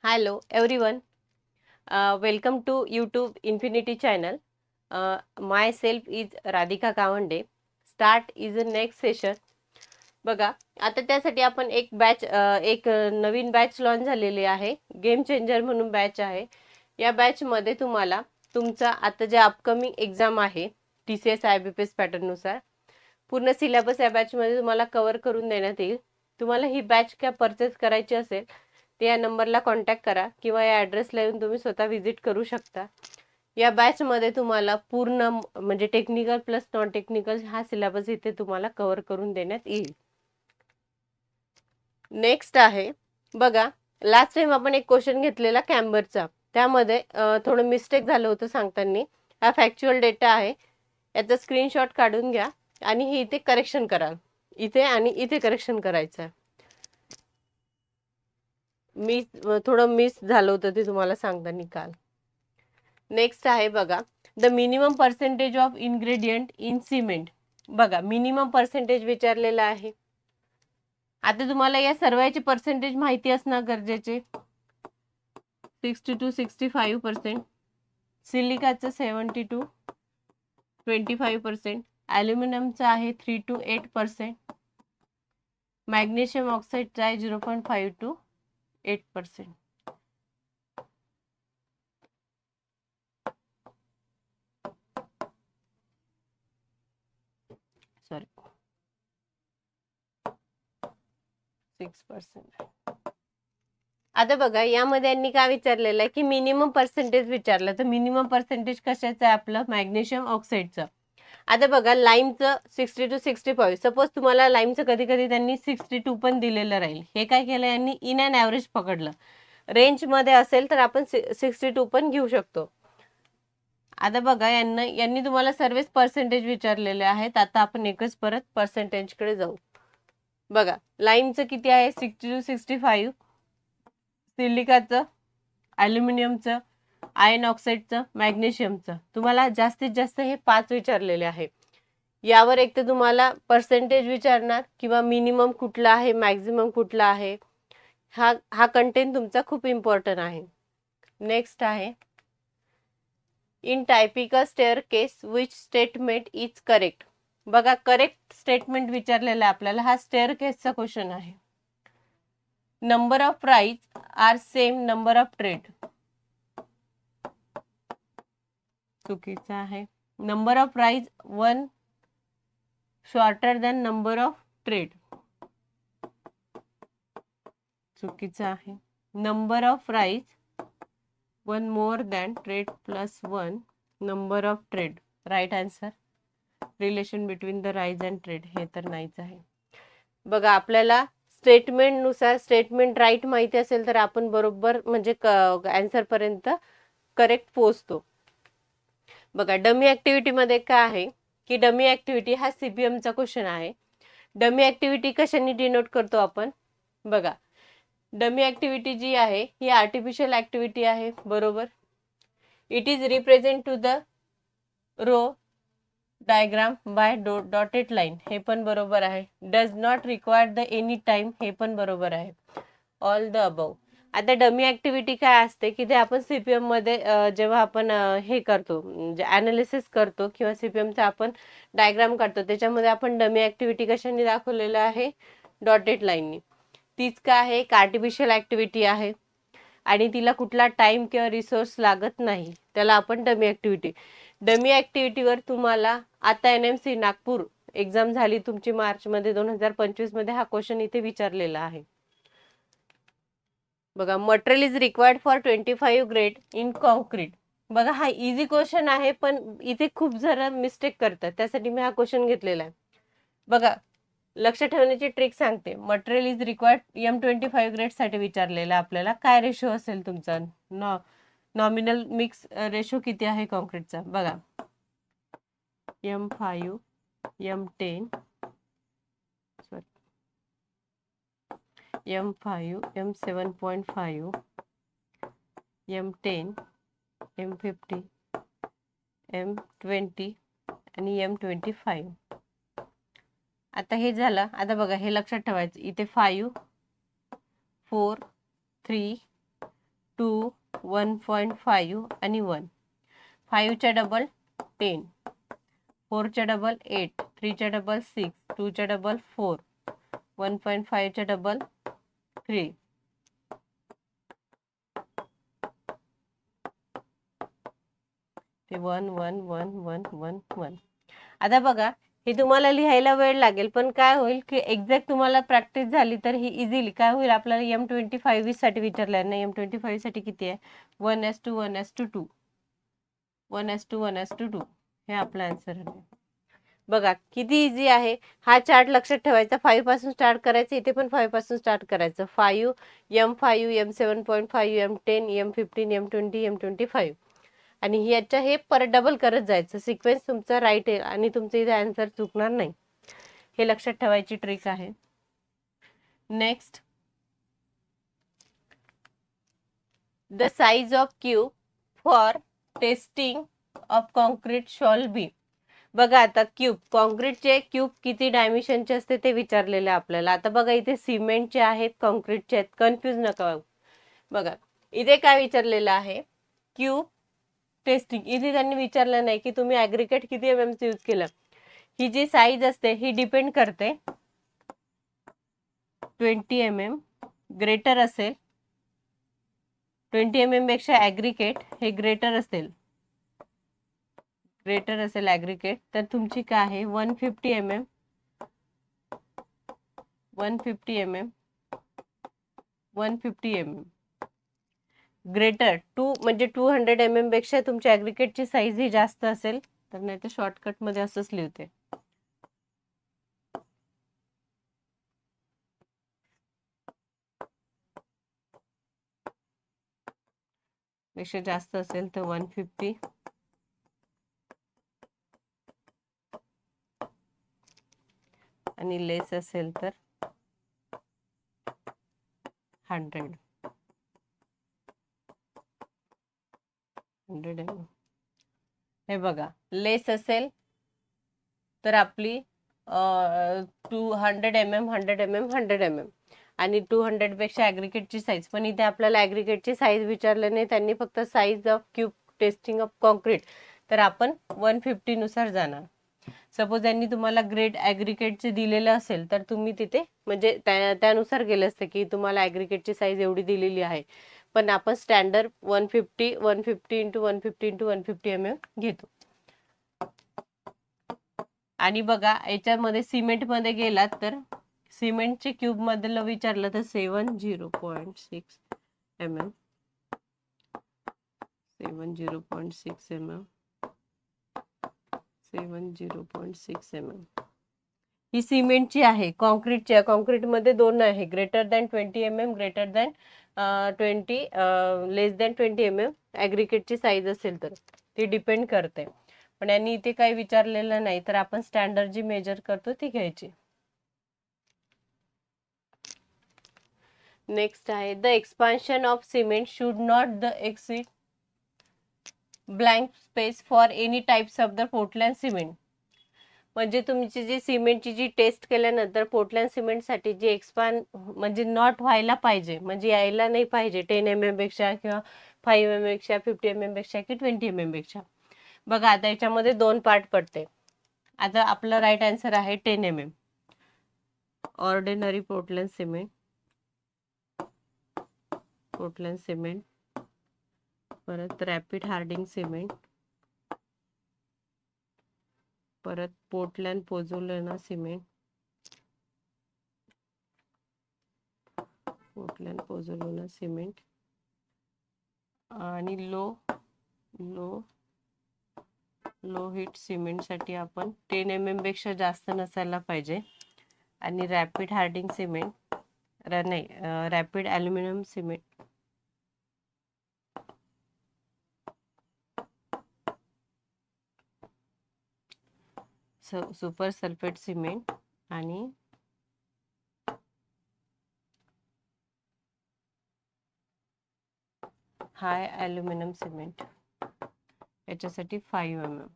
Hello everyone. Welcome to YouTube Infinity channel. Myself is Radhika Kavande. Start is the next session. बघा आता त्यासाठी आपण एक नवीन batch launch झालेली आहे. गेम चेंजर म्हणून बॅच आहे. या बॅच मध्ये तुम्हाला तुमचा आता जे अपकमिंग एक्झाम आहे TCS IBPS पॅटर्न नुसार पूर्ण सिलेबस या बॅच मध्ये तुम्हाला कव्हर करून देण्यात येईल. तुम्हाला ही बॅच काय परचेस करायची असेल तर या नंबरला कॉन्टॅक्ट करा किंवा या ॲड्रेसला येऊन तुम्ही स्वतः व्हिजिट करू शकता. या बॅच मध्ये तुम्हाला पूर्ण म्हणजे टेक्निकल प्लस नॉन टेक्निकल हा सिलेबस इथे तुम्हाला कव्हर करून देण्यात येईल. नेक्स्ट आहे बघा, लास्ट टाइम आपण एक क्वेश्चन घेतलेला कॅम्बरचा, त्यामध्ये थोडं मिस्टेक झालं होतं सांगताना. हा फॅक्च्युअल डेटा आहे, याचा स्क्रीनशॉट काढून घ्या आणि हे इथे करेक्शन करा. इथे आणि इथे करेक्शन करायचं. थोडं मिस झालं होतं ते तुम्हाला सांगताना काल. नेक्स्ट आहे बघा, the minimum percentage of ingredient in cement. बघा मिनिमम पर्सेंटेज विचारलेला आहे. आता तुम्हाला या सर्वांची पर्सेंटेज माहिती असणं गरजेचे. 60 to 65%, सिलिकाचं 70 to 25%, ॲल्युमिनियमचं आहे 3 to 8%, मॅग्नेशियम ऑक्साईडचा आहे 0.5 to 8%. सॉरी 6%. आता बघा यामध्ये यांनी काय विचारलेलं आहे की मिनिमम पर्सेंटेज विचारलं, तर मिनिमम पर्सेंटेज कशाचं आहे आपलं मॅग्नेशियम ऑक्साईडचं. आता बघा लाईमचं 60 to 65. सपोज तुम्हाला लाईमचं कधी कधी त्यांनी 62 पण दिलेलं राहील. हे काय केलं यांनी इन अँड ॲव्हरेज पकडलं. रेंजमध्ये असेल तर आपण 62 पण घेऊ शकतो. आता बघा यांनी तुम्हाला सर्वच पर्सेंटेज विचारलेले आहेत. आता आपण एकच परत पर्सेंटेजकडे जाऊ. बघा लाईमचं किती आहे 60 to 65, सिलिकाचं, ॲल्युमिनियमचं, आयर्न ऑक्साईडचं, मॅग्नेशियमचं. तुम्हाला जास्तीत जास्त हे 5 विचारलेले आहे. यावर एक तर तुम्हाला पर्सेंटेज विचारणार किंवा मिनिमम कुठला आहे मॅक्झिमम कुठला आहे. हा कंटेंट तुमचा खूप इम्पॉर्टंट आहे. नेक्स्ट आहे in typical staircase which statement is correct. बघा करेक्ट स्टेटमेंट विचारलेलं आहे आपल्याला. हा स्टेअरकेसचा क्वेश्चन आहे. Number of price are same number of trade. चुकीचा आहे. Number of price 1 shorter than number of trade. चुकीचा आहे. Number of price 1 more than trade plus 1 number of trade. Right answer. Relation between the rise and trade हे तर नाहीच आहे. बघा आपल्याला स्टेटमेंट नुसार स्टेटमेंट राईट माहिती असेल तर आपण बरोबर म्हणजे आन्सर पर्यंत करेक्ट पोहोचतो. बघा डमी ऍक्टिव्हिटी मध्ये काय आहे की डमी ऍक्टिव्हिटी हा CPM चा क्वेश्चन आहे. डमी ऍक्टिव्हिटी कशाने डिनोट करतो आपण. बघा डमी ऍक्टिव्हिटी जी आहे ही आर्टिफिशियल ऍक्टिव्हिटी आहे, बरोबर. It is represent to the row diagram by dotted line हे पण बरोबर आहे. Does not require the any time हे पण बरोबर आहे. All the above. आता डमी ऍक्टिव्हिटी काय असते की ते आपण CPM मध्ये जेव्हा आपण हे करतो म्हणजे ॲनालिसिस करतो किंवा CPMचा आपण डायग्राम काढतो त्याच्यामध्ये आपण डमी ऍक्टिव्हिटी कशाने दाखवलेलं आहे डॉटेड लाईननी. तीच काय आहे एक आर्टिफिशियल ऍक्टिव्हिटी आहे आणि तिला कुठला टाइम किंवा रिसोर्स लागत नाही, त्याला आपण डमी ऍक्टिव्हिटी. डमी ऍक्टिव्हिटीवर तुम्हाला आता NMC नागपूर एक्झाम झाली तुमची मार्चमध्ये 2025 मध्ये हा क्वेश्चन इथे विचारलेला आहे. बघा material is required for 25 grade in concrete. बघा हा इझी क्वेश्चन आहे पण इथे खूप जरा मिस्टेक करतात, त्यासाठी मी हा क्वेश्चन घेतलेला आहे. बघा लक्ष ठेवण्याची ट्रिक सांगते. Material is required M25 grade साठी विचारलेला आपल्याला. काय रेशो असेल तुमचा नॉमिनल मिक्स रेशो किती आहे कॉन्क्रीटचा. बघा M5 M10 M5 M7.5 M10 M50 M20 आणि M25. आता हे झालं. आता बघा हे लक्षात ठेवायचं इथे 5 4 3 2 1.5 आणि 1. 5 च्या डबल 10, 4 च्या डबल 8, 3 च्या डबल 6, 2 च्या डबल 4, 1.5 च्या डबल 3. ते 1 1 1 1 1 1. आता बघा, हे तुम्हाला लिहायला वेळ लागेल, पण काय होईल की एक्झॅक्ट तुम्हाला प्रॅक्टिस झाली तर ही इझिली काय होईल, आपल्याला M25 साठी विचारलं नाही. M25 साठी किती आहे? 1:1:2 1:2. 1:1 1:2 हे आपला आन्सर आहे. बघा किती इझी आहे. हा चार्ट लक्षात ठेवायचा. 5 पासून स्टार्ट करायचं, इथे पण 5 पासून स्टार्ट करायचं. 5 M5 M7.5 M10 M15 M20 M25 आणि याच्या हे परत डबल करत जायचं. सिक्वेन्स तुमचा राईट आहे आणि तुमचं इथे आन्सर चुकणार नाही. हे लक्षात ठेवायची ट्रिक आहे. Next, the size of cube for testing of concrete shawl बी. बघा आता क्यूब, कॉन्क्रीटचे क्यूब किती डायमेन्शनचे असते ते विचारलेले आपल्याला. आता बघा इथे सिमेंटचे आहेत, कॉन्क्रीटचे आहेत, कन्फ्यूज नका. बघा इथे काय विचारलेलं आहे, क्यूब टेस्टिंग. इथे त्यांनी विचारलं नाही की तुम्ही ॲग्रीगेट किती mm यूज केलं. ही जी साईज असते ही डिपेंड करते. 20 mm ग्रेटर असेल, 20 mm पेक्षा ॲग्रीगेट हे ग्रेटर असेल ॲग्रीगेट, तर तुमची काय आहे 150 mm 150 mm 150 mm ग्रेटर 2 म्हणजे 200 mm पेक्षा तुमची ॲग्रीगेटची साईज ही जास्त असेल, तर नाही तर शॉर्टकट मध्ये असंच लिहिते. पेक्षा जास्त असेल तर 150 आणि लेस असेल तर 100 mm. हे बघा लेस असेल तर आपली 200 mm 100 mm 100 mm आणि 200 पेक्षा ॲग्रीगेटची साईज. पण इथे आपल्याला ॲग्रीगेटची साईज विचारले नाही, त्यांनी फक्त size of cube testing of concrete, तर आपण 150 नुसार जाणार. सपोज त्यांनी तुम्हाला ग्रेड ॲग्रीगेटचे दिलेलं असेल तर तुम्ही तिथे म्हणजे त्यानुसार गेले असते की तुम्हाला ॲग्रीगेटची साईज एवढी दिलेली आहे, पण आपण स्टँडर्ड 150 150 × 150 × 150 mm घेतो. आणि बघा याच्यामध्ये सिमेंट मध्ये गेलात तर सिमेंटचे क्यूब मधलं विचारलं तर 70.6 mm 70.6 mm 70.6 mm ही सिमेंटची आहे. कॉन्क्रीटची आहे. कॉन्क्रीटमध्ये दोन आहे, greater than 20 mm greater than 20 लेस दॅन 20 mm ॲग्रीगेटची साईज असेल तर ती डिपेंड करते. पण यांनी इथे काही विचारलेलं नाही, तर आपण स्टँडर्ड जी मेजर करतो ती घ्यायची. नेक्स्ट आहे the expansion of cement should not the exceed blank space for any types of the Portland cement. म्हणजे तुमची जी सिमेंटची जी टेस्ट केल्यानंतर पोर्टलँड सिमेंटसाठी जी एक्सपांड म्हणजे नॉट व्हायला पाहिजे, म्हणजे यायला नाही पाहिजे 10 mm पेक्षा किंवा 5 mm पेक्षा 50 mm पेक्षा की 20 mm पेक्षा. बघा आता याच्यामध्ये दोन पार्ट पडते. आता आपलं राईट आन्सर आहे 10 mm ऑर्डिनरी पोर्टलँड सिमेंट परत रॅपिड हार्डिंग सिमेंट, परत पोर्टलँड पोझोलाना सिमेंट, आणि लो हिट सिमेंट साठी आपण 10 mm पेक्षा जास्त नसायला पाहिजे. आणि रॅपिड हार्डिंग सिमेंट नाही rapid aluminium cement super sulphate cement आणि हाय ॲल्युमिनियम सिमेंट याच्यासाठी 5 mm.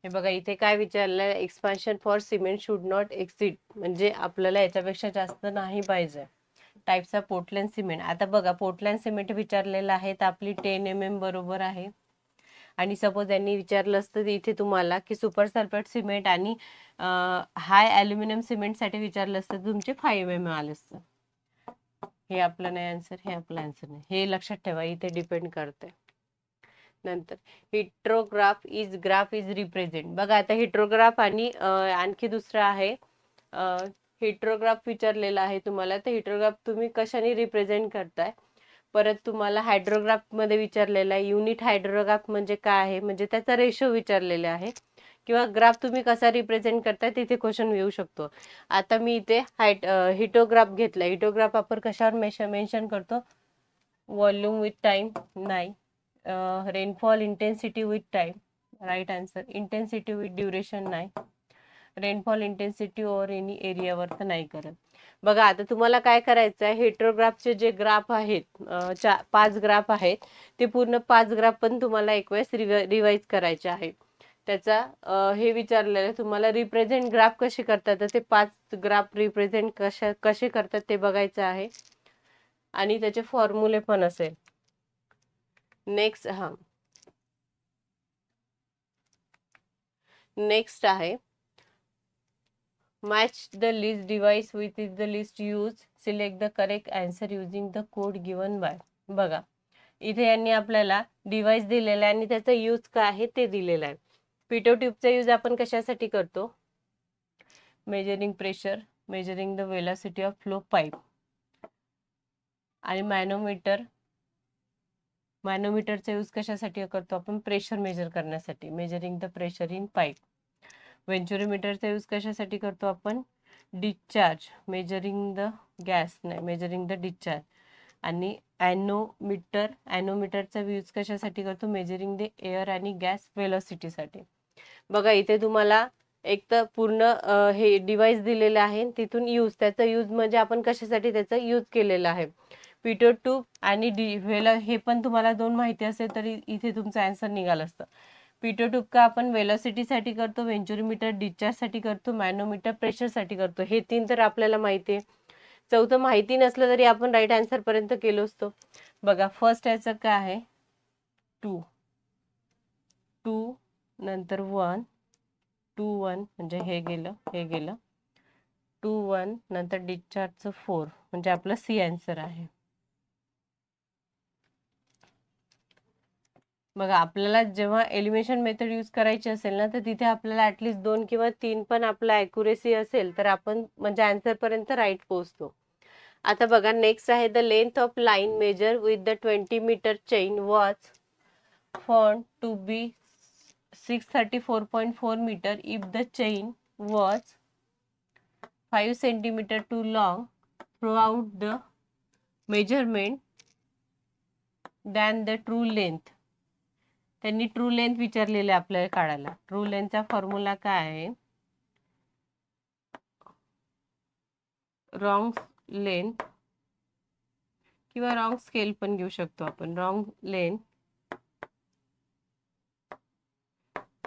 हे बघा इथे काय विचारलं, expansion for cement should not exceed, म्हणजे आपल्याला याच्यापेक्षा जास्त नाही पाहिजे. Types of Portland cement. आता बघा पोर्टलँड सिमेंट विचारलेलं आहे तर आपली 10 mm बरोबर आहे. आणि सपोज यांनी विचारलं असतं इथे तुम्हाला की सुपर सल्फेट सिमेंट आणि हाय ॲल्युमिनियम सिमेंटसाठी विचारलं असतं तुमचे 5 mm आलं असतं. हे आपलं नाही आन्सर, हे आपलं आन्सर नाही. हे लक्षात ठेवा, इथे डिपेंड करते. नंतर हिट्रोग्राफ इज रिप्रेझेंट. बघा आता हिट्रोग्राफ आणि आणखी दुसरं आहे हिट्रोग्राफ विचारलेला आहे तुम्हाला. तर हिट्रोग्राफ तुम्ही कशाने रिप्रेझेंट करताय. परत तुम्हाला हायड्रोग्राफ मध्ये विचारलेला आहे. युनिट हायड्रोग्राफ म्हणजे काय आहे, म्हणजे त्याचा रेशो विचारलेला आहे. किंवा ग्राफ तुम्ही कसा रिप्रेझेंट करताय तिथे क्वेश्चन येऊ शकतो. आता मी इथे हिटोग्राफ घेतला. हिटोग्राफ आपण कशावर मेन्शन करतो. व्हॉल्यूम विथ टाइम नाही. Rainfall intensity with time, right answer. Intensity with duration नाही. रेनफॉल इंटेन्सिटी और एनी एरियावर तर नाही करत. बघा आता तुम्हाला काय करायचं आहे, हिट्रोग्राफचे जे ग्राफ आहेत 5 ग्राफ आहेत ते पूर्ण 5 ग्राफ पण तुम्हाला एक वेळेस रिवाइज करायचे आहे. त्याचा हे विचारलेलं आहे तुम्हाला रिप्रेझेंट ग्राफ कसे करतात, तर ते 5 ग्राफ रिप्रेझेंट कसे करतात ते बघायचं आहे आणि त्याचे फॉर्म्युले पण असेल. नेक्स्ट नेक्स्ट आहे match the list device with the list use, select the correct answer using the code given by. बघा इथे यांनी आपल्याला डिवाइस दिलेला आहे आणि त्याचा यूज काय आहे ते दिलेलं आहे. पिटो ट्यूबचा यूज आपण कशासाठी करतो. Measuring pressure, measuring the velocity of flow pipe. आणि मॅनोमीटरचा यूज कशासाठी करतो आपण, प्रेशर मेजर करण्यासाठी, measuring the pressure in pipe. वेंचुरीमीटरचा यूज कशासाठी करतो आपण, डिस्चार्ज, मेजरिंग द गॅस नाही, मेजरिंग द डिस्चार्ज. आणि ॲनोमीटरचा यूज कशासाठी करतो, मेजरिंग द एअर आणि गॅस वेलोसिटीसाठी. बघा इथे तुम्हाला एक तर पूर्ण हे डिवाइस दिलेलं आहे, तिथून यूज, त्याचा यूज म्हणजे आपण कशासाठी त्याचा यूज केलेला आहे. पिटो ट्यूब आणि हे पण तुम्हाला 2 माहिती असेल तरी इथे तुमचा आन्सर निघाला असतं. पिटो ट्यूब का आपण वेलोसिटीसाठी करतो, वेंचुरीमीटर डिस्चार्जसाठी करतो, मॅनोमीटर प्रेशरसाठी करतो. हे 3 तर आपल्याला माहिती आहे. चौथं माहिती नसलं तरी आपण राईट आन्सर पर्यंत गेलो असतो. बघा फर्स्ट याचं काय आहे, 2 नंतर 1 2 1 म्हणजे हे गेलं 2 1 नंतर डिस्चार्जचं 4 म्हणजे आपलं सी आन्सर आहे. बघा आपल्याला जेव्हा एलिमिनेशन मेथड यूज करायची असेल ना तर तिथे आपल्याला ॲटलिस्ट 2 किंवा 3 पण आपला ॲक्युरेसी असेल तर आपण म्हणजे आन्सर पर्यंत राईट पोहोचतो. आता बघा नेक्स्ट आहे the length of line measure with the 20 metre chain was found to be 634.4 meter if the chain was 5 centimeter too long throughout the measurement than the true length. त्यांनी true length विचारलेले आपल्याला काढायला. True लेंथचा formula काय आहे, wrong length किंवा wrong scale पण घेऊ शकतो आपण. Wrong length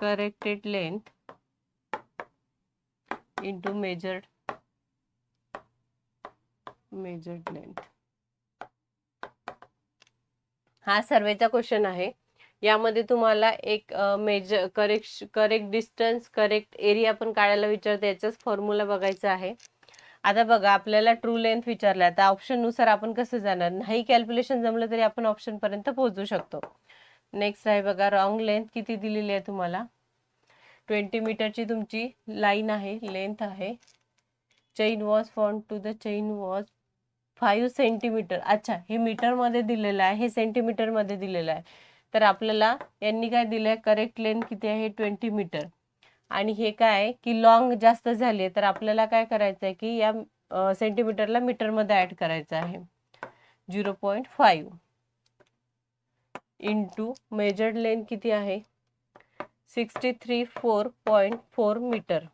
corrected length into measured length. हा सर्वेचा क्वेश्चन आहे. यामध्ये तुम्हाला एक करेक्ट डिस्टन्स, करेक्ट एरिया पण काढायला विचारते. याचाच फॉर्म्युला बघायचा आहे. आता बघा आपल्याला ट्रू लेंथ विचारला, आता ऑप्शन नुसार आपण कसं जाणार, नाही कॅल्क्युलेशन जमलं तरी आपण ऑप्शन पर्यंत पोहोचू शकतो. नेक्स्ट आहे बघा रॉंग लेंथ किती दिलेली आहे तुम्हाला, 20 मीटरची तुमची लाईन आहे, लेंथ आहे. Chain was found to the chain was 5 centimetre. अच्छा हे मीटर मध्ये दिलेलं आहे, हे सेंटीमीटर मध्ये दिलेलं आहे. तर आपल्याला यांनी काय दिलंय, करेक्ट लेंथ किती आहे 20 मीटर. आणि हे काय आहे की लॉंग जास्त झाले तर आपल्याला काय करायचं आहे की या सेंटीमीटरला मीटर मध्ये ऍड करायचं आहे. 0.5 इंटू मेजर्ड लेंथ किती आहे 634.4 मीटर.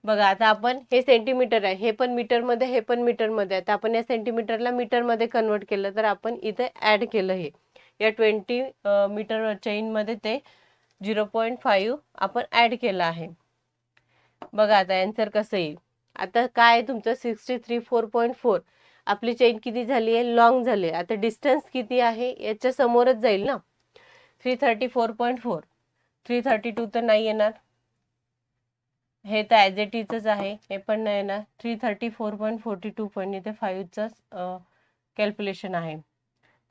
बघा आता आपण हे सेंटीमीटर आहे, हे पण मीटर मध्ये, हे पण मीटर मध्ये. आता आपण या सेंटीमीटरला मीटर मध्ये कन्वर्ट केलं तर आपण इथे ऍड केलं हे या 20 मीटर चेन मध्ये ते 0.5 आपण ऍड केलं आहे. बघा आता आन्सर कसं येईल. आता काय तुमचं 634.4 आपली चेन किती झाली आहे, लॉंग झाली आहे. आता डिस्टन्स किती आहे याच्या समोरच जाईल ना. 334.4, 332 तर नाही येणार, हे तर ॲज इट इजच आहे, हे पण नाही येणार. 334.42 पण इथे 5चं कॅल्क्युलेशन आहे,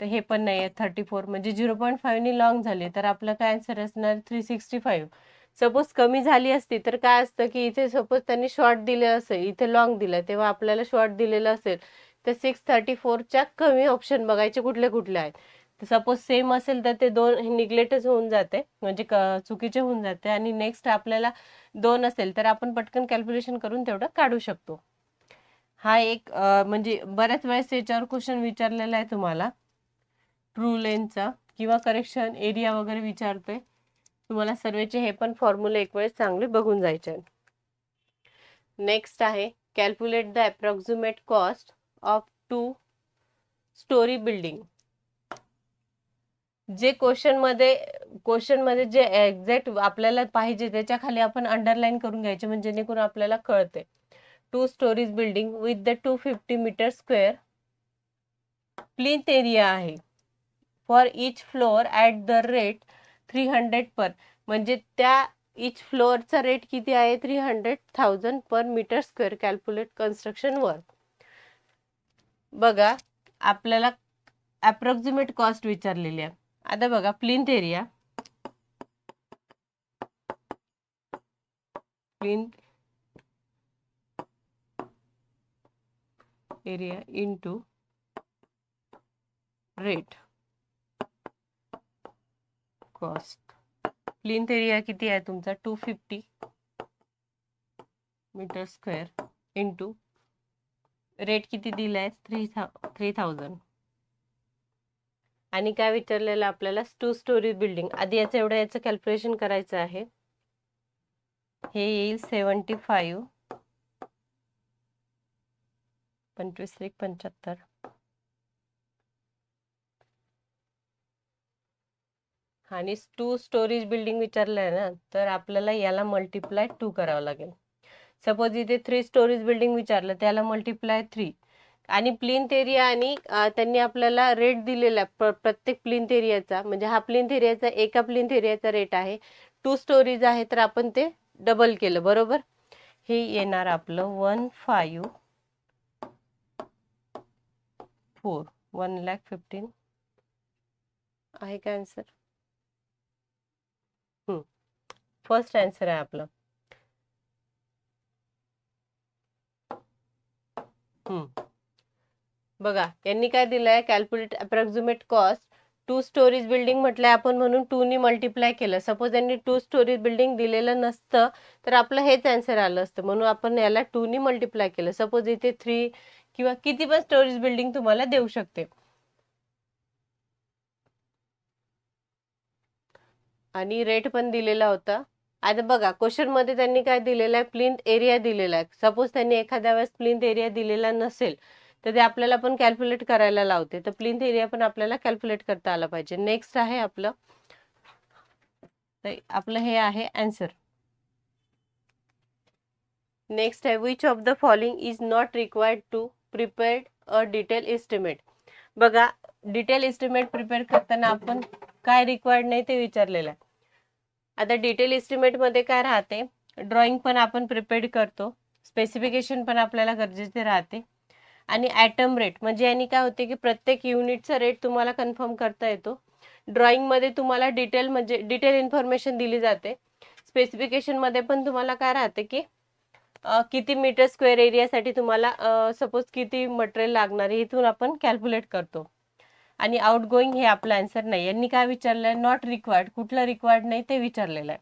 तर हे पण नाही आहे. 34 म्हणजे 0.5 लॉंग झाली, तर आपलं काय आन्सर असणार 365. सपोज कमी झाली असती तर काय असतं की इथे सपोज त्यांनी शॉर्ट दिलं असेल, इथे लॉंग दिलं, तेव्हा आपल्याला शॉर्ट दिलेलं असेल तर 634च्या कमी ऑप्शन बघायचे कुठले कुठले आहेत. सपोज सेम असेल तर ते दोन निग्लेक्टच होऊन जाते, म्हणजे चुकीचे होऊन जाते. आणि नेक्स्ट आपल्याला 2 असेल तर आपण पटकन कॅल्क्युलेशन करून तेवढं काढू शकतो. हा एक म्हणजे बऱ्याच वेळेस याच्यावर क्वेश्चन विचारलेला आहे तुम्हाला, ट्रू लेनचा किंवा करेक्शन एरिया वगैरे विचारतोय तुम्हाला. सर्वेचे हे पण फॉर्म्युले एक वेळेस चांगले बघून जायचे. नेक्स्ट आहे calculate the approximate cost of 2 story building. जे क्वेश्चनमध्ये जे एक्झॅक्ट आपल्याला पाहिजे त्याच्या खाली आपण अंडरलाईन करून घ्यायचे, म्हणजे जेणेकरून आपल्याला कळते. 2 storeys building with the 250 metre square plinth area आहे for each floor at the rate 300 per, म्हणजे त्या इच फ्लोअरचा रेट किती आहे 300,000 per metre square. Calculate construction work. बघा आपल्याला अप्रॉक्सिमेट कॉस्ट विचारलेली आहे. आता बघा plinth area into rate cost. Plinth area किती आहे तुमचा 250 मीटर स्क्वेअर इंटू रेट किती दिलाय 3000. आणि काय विचारलेलं आपल्याला 2 स्टोरी बिल्डिंग. आधी याचं कॅल्क्युलेशन करायचं आहे. हे येईल 75, 25,75. आणि 2 स्टोरीज बिल्डिंग विचारलं आहे ना, तर आपल्याला याला मल्टिप्लाय 2 करावं लागेल. सपोज इथे 3 स्टोरीज बिल्डिंग विचारलं, त्याला मल्टिप्लाय 3. आणि प्लिंथ एरिया आणि त्यांनी आपल्याला रेट दिलेला प्रत्येक प्लिंथ एरियाचा, म्हणजे हा प्लिंथ एरियाचा एका प्लिंथ एरियाचा रेट आहे. 2 स्टोरीज आहे तर आपण ते डबल केलं, बरोबर. हे येणार आपलं 1,5,4 1,15,000 आहे का आन्सर. फर्स्ट आन्सर आहे आपलं. बघा यांनी काय दिलंय calculate approximate cost 2 storeys building म्हटलंय आपण, म्हणून 2 ने मल्टिप्लाय केलं. सपोज यांनी 2 स्टोरीज बिल्डिंग दिलेलं नसतं तर आपलं हेच आन्सर आलं असतं, म्हणून आपण याला 2 ने मल्टिप्लाय केलं. सपोज इथे 3 किंवा किती पण स्टोरीज बिल्डिंग तुम्हाला देऊ शकते. आणि रेट पण दिलेला होता. आता बघा क्वेश्चन मध्ये त्यांनी काय दिलेलं आहे, प्लिंथ एरिया दिलेला आहे. सपोज त्यांनी एखाद्या वेळेस प्लिंथ एरिया दिलेला नसेल तर ते आपल्याला पण कॅल्क्युलेट करायला लावते, तर प्लिंथ एरिया पण आपल्याला कॅल्क्युलेट करता आला पाहिजे. नेक्स्ट आहे आपलं हे आहे आन्सर. नेक्स्ट आहे which of the following is not required to prepare a detail estimate. बघा डिटेल एस्टिमेट प्रिपेअर करताना आपण काय रिक्वायर्ड नाही ते विचारलेलं आहे. आता डिटेल एस्टिमेट मध्ये काय राहते, ड्रॉइंग पण आपण प्रिपेअर करतो, स्पेसिफिकेशन पण आपल्याला गरजेचे राहते, आणि ॲटम रेट म्हणजे यांनी काय होते की प्रत्येक युनिटचा रेट तुम्हाला कन्फर्म करता येतो. ड्रॉइंग मध्ये तुम्हाला डिटेल म्हणजे डिटेल इन्फॉर्मेशन दिली जाते. स्पेसिफिकेशन मध्ये पण तुम्हाला काय राहते की किती मीटर स्क्वेअर एरियासाठी तुम्हाला सपोज किती मटेरियल लागणार आहे, इथून आपण कॅल्क्युलेट करतो. आणि आउट गोईंग हे आपलं आन्सर नाही. यांनी काय विचारलंय, नॉट रिक्वायर्ड, कुठलं रिक्वायर्ड नाही ते विचारलेलं आहे.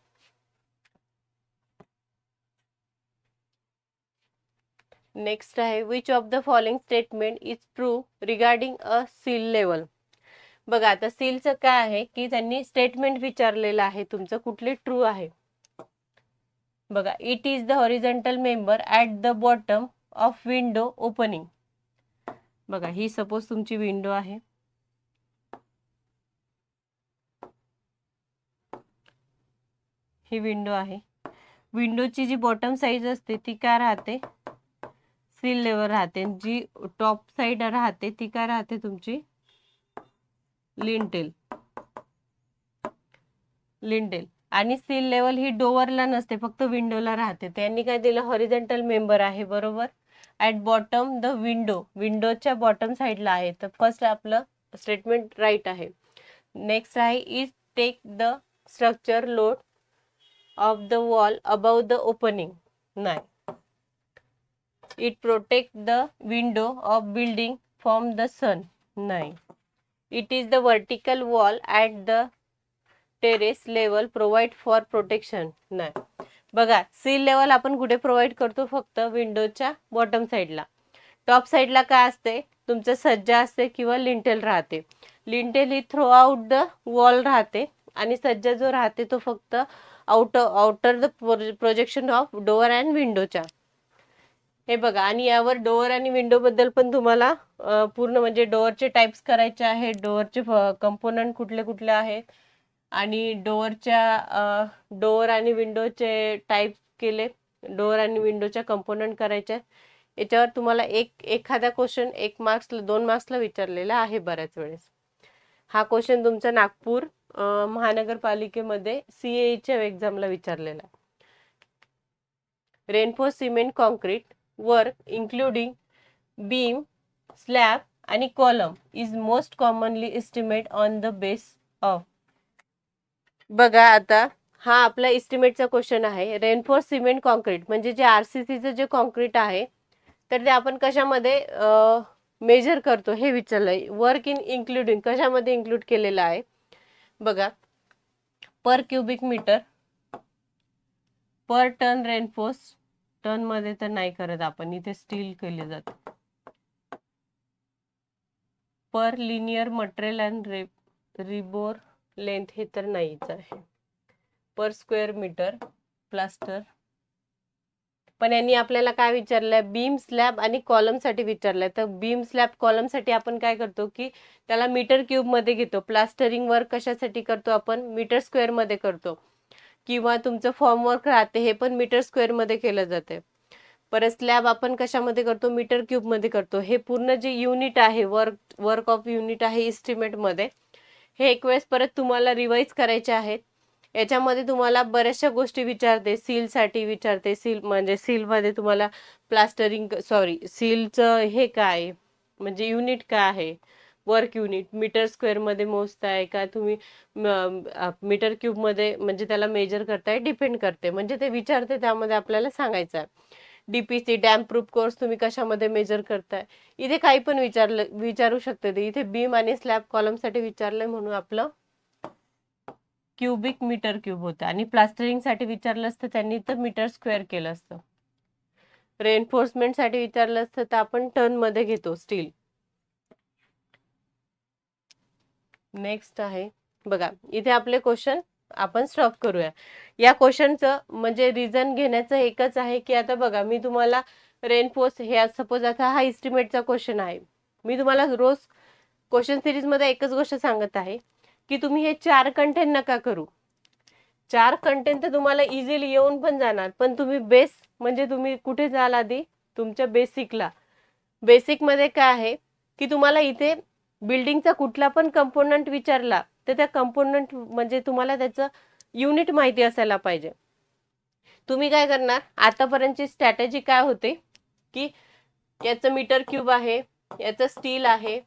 नेक्स्ट आहे which of the following statement is true regarding a seal level. बघा आता सीलचं काय आहे की त्यांनी स्टेटमेंट विचारलेलं आहे तुमचं, कुठले ट्रू आहे. बघा it is the horizontal member at the bottom of window opening. बघा ही सपोज तुमची विंडो आहे, ही विंडो आहे. विंडोची जी बॉटम साईज असते ती काय राहते सील लेवल राहते, जी टॉप साइड राहते ती काय राहते तुमची लिंटेल. आणि सील लेवल ही डोअरला नसते, फक्त विंडोला राहते. त्यांनी काय दिलं, हॉरिझॉन्टल मेंबर आहे, बरोबर. ॲट बॉटम द विंडोच्या बॉटम साईडला आहे. तर फर्स्ट आपलं स्टेटमेंट राईट आहे. नेक्स्ट आहे is take the structure load of the wall above the opening. नाही. It protect the window of building from the sun. नाही. It is the vertical wall at the terrace level provide for protection. नाही. बघा, seal level आपण कुठे provide करतो, फक्त विंडोच्या bottom साईडला. टॉप साईडला काय असते, तुमचं सज्जा असते किंवा लिंटेल राहते. Lintel he through out the wall राहते आणि सज्जा जो राहते तो फक्त outer the projection of door and विंडोच्या. हे बघा, आणि यावर डोअर आणि विंडो बद्दल पण तुम्हाला पूर्ण म्हणजे डोअरचे टाइप्स करायचे आहे, डोअरचे कंपोनंट कुठले कुठले आहेत आणि डोअर आणि विंडोचे टाइप केले, डोअर आणि विंडोच्या कंपोनंट करायचे. याच्यावर तुम्हाला एखादा क्वेश्चन 1 मार्क्स 2 मार्क्सला विचारलेला आहे बऱ्याच वेळेस. हा क्वेश्चन तुमचा नागपूर महानगरपालिकेमध्ये CAEच्या एक्झामला विचारलेला आहे. Reinforce cement concrete work including beam, slab आणि column is most commonly estimate on the base of. बघा, आता हा आपला एस्टिमेटचा क्वेश्चन आहे. रेनफोर्स सिमेंट कॉन्क्रीट म्हणजे जे RCCचं जे कॉन्क्रीट आहे, तर ते आपण कशामध्ये मेजर करतो हे विचारलंय. वर्क इन इन्क्लुडिंग कशामध्ये इन्क्लूड केलेलं आहे बघा, per cubic metre, per ton reinforce. Ton मध्ये तर नाही करत आपण, इथे स्टील केले जाते. Per linear material and rebar length हे तर नाहीच आहे. Per square metre plaster. पण यांनी आपल्याला काय विचारलंय, बीम, स्लॅब आणि कॉलम साठी विचारलंय. तर बीम, स्लॅब, कॉलम साठी आपण काय करतो की त्याला मीटर क्यूब मध्ये घेतो. प्लास्टरिंग वर्क कशासाठी करतो आपण, मीटर स्क्वेअर मध्ये करतो. किंवा तुमचं फॉर्म वर्क राहते हे पण मीटर स्क्वेअर मध्ये केलं जाते. परत स्लॅब आपण कशामध्ये करतो, मीटर क्यूब मध्ये करतो. हे पूर्ण जे युनिट आहे, वर्क ऑफ युनिट आहे एस्टिमेट मध्ये, हे एक वेळेस परत तुम्हाला रिवाइज करायचे आहेत. याच्यामध्ये तुम्हाला बऱ्याचशा गोष्टी विचारते. सील साठी विचारते. सील म्हणजे सील मध्ये तुम्हाला सीलचं हे काय म्हणजे युनिट काय आहे, वर्क युनिट मीटर स्क्वेअर मध्ये मोजताय का तुम्ही मीटर क्यूब मध्ये, म्हणजे त्याला मेजर करताय, डिपेंड करते. म्हणजे ते विचारते, त्यामध्ये आपल्याला सांगायचं आहे. DPC डॅम प्रूफ कोर्स तुम्ही कशामध्ये मेजर करताय, इथे काही पण विचारू शकते ते. इथे बीम आणि स्लॅब कॉलम साठी विचारलंय म्हणून आपलं क्युबिक मीटर क्यूब होतं. आणि प्लास्टरिंग साठी विचारलं असतं त्यांनी तर मीटर स्क्वेअर केलं असतं. रेनफोर्समेंट साठी विचारलं असतं तर आपण टन मध्ये घेतो स्टील. नेक्स्ट आहे बघा, इथे आपले क्वेश्चन आपण स्टॉप करूया. या क्वेश्चनचं म्हणजे रिझन घेण्याचं एकच आहे की आता बघा, मी तुम्हाला रेनफोर्स हे सपोज आता हा एस्टिमेटचा क्वेश्चन आहे. मी तुम्हाला रोज क्वेश्चन सिरीज मध्ये एकच गोष्ट सांगत आहे की तुम्ही हे 4 कंटेंट नका करू. 4 कंटेंट तर तुम्हाला इझिली येऊन पण जाणार, पण तुम्ही बेस म्हणजे तुम्ही कुठे जाल आधी, तुमच्या बेसिकला. बेसिक मध्ये काय आहे की तुम्हाला इथे बिल्डिंगचा कुठला पण कंपोनंट विचारला तर त्या कंपोनंट म्हणजे तुम्हाला त्याचं युनिट माहिती असायला पाहिजे. तुम्ही काय करणार, आतापर्यंतची स्ट्रॅटेजी काय होते की याचं मीटर क्यूब आहे, याचं स्टील आहे,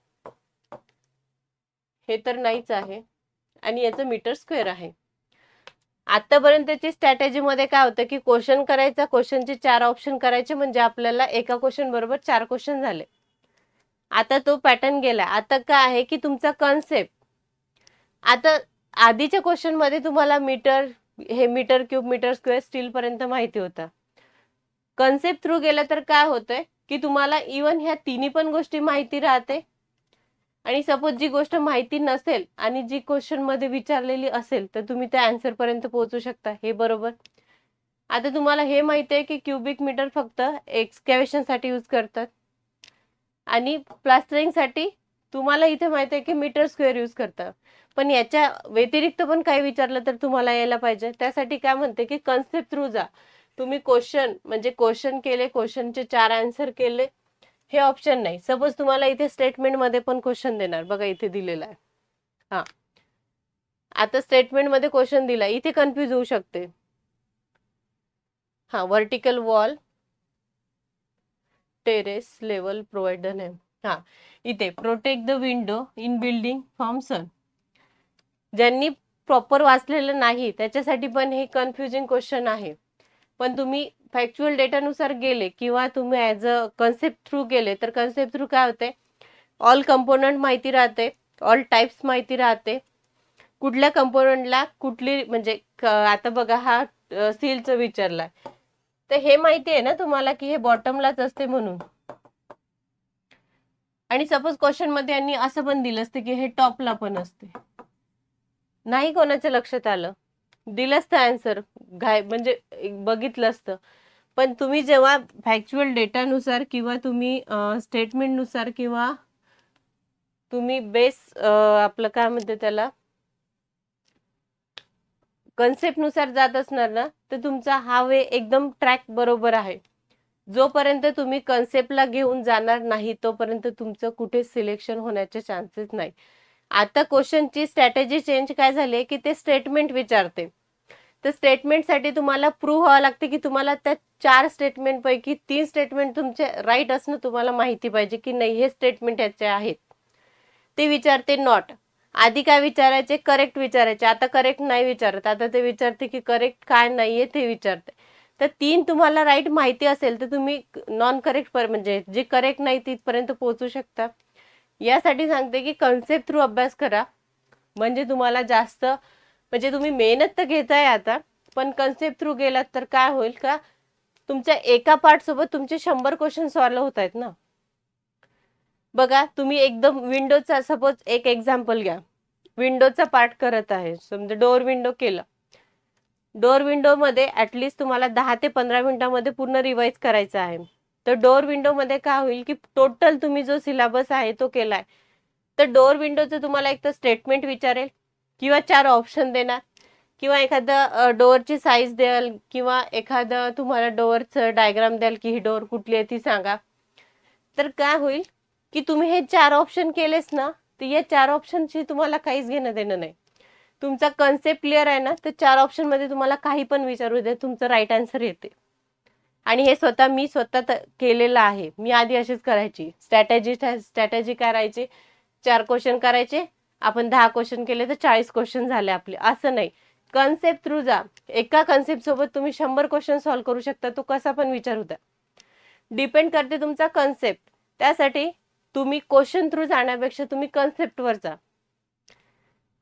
हे तर नाहीच आहे, आणि याचं मीटर स्क्वेअर आहे. आतापर्यंतची स्ट्रॅटेजी मध्ये काय होतं की क्वेश्चन करायचा, क्वेश्चनचे 4 ऑप्शन करायचे, म्हणजे आपल्याला एका क्वेश्चन बरोबर 4 क्वेश्चन झाले. आता तो पॅटर्न गेला. आता काय आहे की तुमचा कन्सेप्ट, आता आधीच्या क्वेश्चन मध्ये तुम्हाला metre cube, metre square, steel पर्यंत माहिती होता. कन्सेप्ट थ्रू गेला तर काय होतंय की तुम्हाला इवन ह्या तिन्ही पण गोष्टी माहिती राहते. आणि सपोज जी गोष्ट माहिती नसेल आणि जी क्वेश्चन मध्ये विचारलेली असेल तर तुम्ही त्या आन्सर पर्यंत पोहोचू शकता. हे बरोबर. आता तुम्हाला हे माहिती आहे की क्युबिक मीटर फक्त एक्सकॅव्हेशन साठी यूज करतात आणि प्लास्टरिंग साठी तुम्हाला इथे माहिती आहे की मीटर स्क्वेअर यूज करतात. पण याच्या व्यतिरिक्त पण काही विचारलं तर तुम्हाला यायला पाहिजे. त्यासाठी काय म्हणते की कन्सेप्ट थ्रू जा. तुम्ही क्वेश्चन म्हणजे क्वेश्चन केले, क्वेश्चनचे 4 आन्सर केले, हे ऑप्शन नाही. सपोज तुम्हाला इथे स्टेटमेंट मध्ये पण क्वेश्चन देणार, बघा इथे दिलेला आहे. हा, आता स्टेटमेंट मध्ये क्वेश्चन दिला, इथे कन्फ्युज होऊ शकते. हा, vertical wall terrace level provide the name. हा, इथे protect the window in building from sun. ज्यांनी प्रॉपर वाचलेलं नाही त्याच्यासाठी पण हे कन्फ्युजिंग क्वेश्चन आहे. पण तुम्ही फॅक्च्युअल डेटानुसार गेले किंवा तुम्ही ॲज अ कन्सेप्ट थ्रू गेले तर कन्सेप्ट थ्रू काय होते, ऑल कंपोनंट माहिती राहते, ऑल टाइप्स माहिती राहते, कुठल्या कंपोनंटला कुठली म्हणजे आता बघा हा सीलचं विचारलाय तर हे माहिती आहे ना तुम्हाला की हे बॉटमलाच असते म्हणून. आणि सपोज क्वेश्चन मध्ये यांनी असं पण दिलं असतं की हे टॉपला पण असते, नाही कोणाच्या लक्षात आलं, दिलं असतं आन्सर म्हणजे बघितलं असतं. पण तुम्ही जेव्हा फॅक्च्युअल डेटानुसार किंवा तुम्ही स्टेटमेंटनुसार किंवा तुम्ही बेस आपलं काय म्हणते त्याला कन्सेप्टनुसार जात असणार ना, तर तुमचा हा वे एकदम ट्रॅक बरोबर आहे. जोपर्यंत तुम्ही कन्सेप्टला घेऊन जाणार नाही तोपर्यंत तुमचं कुठे सिलेक्शन होण्याचे चान्सेस नाही. आता क्वेश्चनची स्ट्रॅटेजी चेंज काय झाली की ते स्टेटमेंट विचारते. तर स्टेटमेंटसाठी तुम्हाला प्रूव्ह व्हावं लागते की तुम्हाला त्या 4 स्टेटमेंट पैकी 3 स्टेटमेंट तुमचे राईट असणं तुम्हाला माहिती पाहिजे की नाही हे स्टेटमेंट याचे आहेत. ते विचारते नॉट. आधी काय विचारायचे, करेक्ट विचारायचे, आता करेक्ट नाही विचारत, आता ते विचारते की करेक्ट काय नाहीये ते विचारते. तर 3 तुम्हाला राईट माहिती असेल तर तुम्ही नॉन करेक्ट म्हणजे जे करेक्ट नाही तिथपर्यंत पोहोचू शकता. यासाठी सांगते की कन्सेप्ट थ्रू अभ्यास करा, म्हणजे तुम्हाला जास्त म्हणजे तुम्ही मेहनत तर घेताय आता, पण कन्सेप्ट थ्रू गेलात तर काय होईल का तुमच्या एका पार्ट सोबत तुमचे 100 क्वेश्चन सॉल्व्ह होत आहेत ना. बघा तुम्ही एकदम विंडोचा सपोज एक एक्झाम्पल घ्या, विंडोचा पार्ट करत आहे, समजा डोअर विंडो केलं, डोअर विंडो मध्ये ऍटलीस्ट तुम्हाला 10 ते 15 मिनिटांमध्ये पूर्ण रिवाइज करायचं आहे. तर डोअर विंडो मध्ये काय होईल की टोटल तुम्ही जो सिलेबस आहे तो केलाय, तर डोअर विंडोचं तुम्हाला एक तर स्टेटमेंट विचारेल किंवा 4 ऑप्शन देणार किंवा एखादं डोअरची साईज द्याल किंवा एखादं तुम्हाला डोअरचं डायग्राम द्याल की ही डोअर कुठली आहे ती सांगा. तर काय होईल की तुम्ही हे 4 ऑप्शन केलेस ना, तर या 4 ऑप्शनशी तुम्हाला काहीच घेणं देणं नाही. तुमचा कन्सेप्ट क्लिअर आहे ना, तर 4 ऑप्शन मध्ये तुम्हाला काही पण विचारू दे तुमचं राईट आन्सर येते. आणि हे मी स्वतः केलेलं आहे. मी आधी अशीच करायची, स्ट्रॅटेजी करायची, 4 क्वेश्चन करायचे, आपण 10 क्वेश्चन केले तर 40 क्वेश्चन झाले आपले. असं नाही, कन्सेप्ट थ्रू जा. एका कन्सेप्ट सोबत तुम्ही 100 क्वेश्चन सॉल्व्ह करू शकता, तो कसा पण विचारू द्या. डिपेंड करते तुमचा कन्सेप्ट. त्यासाठी तुम्ही क्वेश्चन थ्रू जाण्यापेक्षा तुम्ही कन्सेप्टवर जा.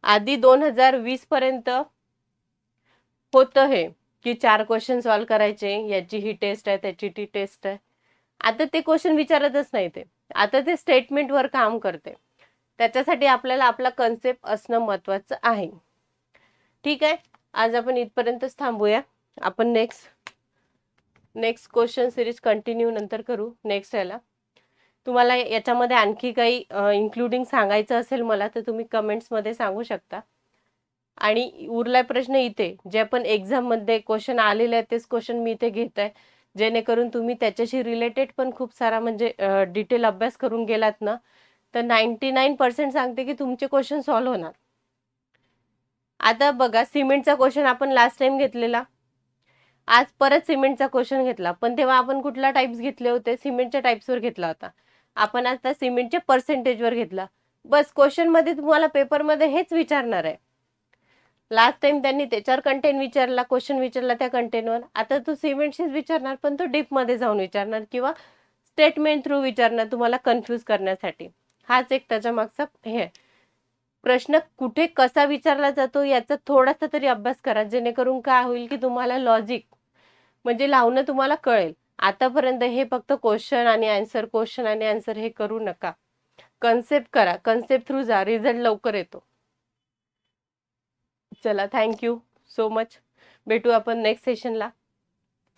आधी 2020 पर्यंत होतं हे की 4 क्वेश्चन सॉल्व्ह करायचे, याची ही टेस्ट आहे, त्याची ती टेस्ट आहे. आता ते क्वेश्चन विचारतच नाही, ते आता ते स्टेटमेंटवर काम करते. त्याच्यासाठी आपल्याला आपला कन्सेप्ट असणं महत्वाचं आहे. ठीक आहे, आज आपण इथपर्यंतच थांबूया. आपण नेक्स्ट क्वेश्चन सिरीज कंटिन्यू नंतर करू. नेक्स्ट याला तुम्हाला याच्यामध्ये आणखी काही इन्क्लुडिंग सांगायचं असेल मला तर तुम्ही कमेंट्समध्ये सांगू शकता. आणि उरलाय प्रश्न इथे जे आपण एक्झाम मध्ये क्वेश्चन आलेले आहेत तेच क्वेश्चन मी इथे घेत आहे, जेणेकरून तुम्ही त्याच्याशी रिलेटेड पण खूप सारा म्हणजे डिटेल अभ्यास करून गेलात ना, तर 99% सांगते की तुमचे क्वेश्चन सॉल्व्ह होणार. आता बघा सिमेंटचा क्वेश्चन आपण लास्ट टाइम घेतलेला, आज परत सिमेंटचा क्वेश्चन घेतला, पण तेव्हा आपण कुठला टाइप्स घेतले होते, सिमेंटच्या टाइप्सवर घेतला होता. आपण आता सिमेंटच्या पर्सेंटेजवर घेतला. बस क्वेश्चन मध्ये तुम्हाला पेपरमध्ये हेच विचारणार आहे. लास्ट टाइम त्यांनी त्याच्यावर कंटेंट विचारला, क्वेश्चन विचारला त्या कंटेंटवर, आता तो सिमेंटशीच विचारणार, पण तो डीप मध्ये जाऊन विचारणार किंवा स्टेटमेंट थ्रू विचारणार तुम्हाला कन्फ्यूज करण्यासाठी. हाच एक त्याच्या मागचा हे प्रश्न कुठे कसा विचारला जातो याचा थोडासा तरी अभ्यास करा, जेणेकरून काय होईल की तुम्हाला लॉजिक म्हणजे लावणं तुम्हाला कळेल. आतापर्यंत हे फक्त क्वेश्चन आणि आन्सर हे करू नका. कन्सेप्ट करा, कन्सेप्ट थ्रू जा, रिझल्ट लवकर येतो. चला, थँक्यू सो मच. भेटू आपण नेक्स्ट सेशनला.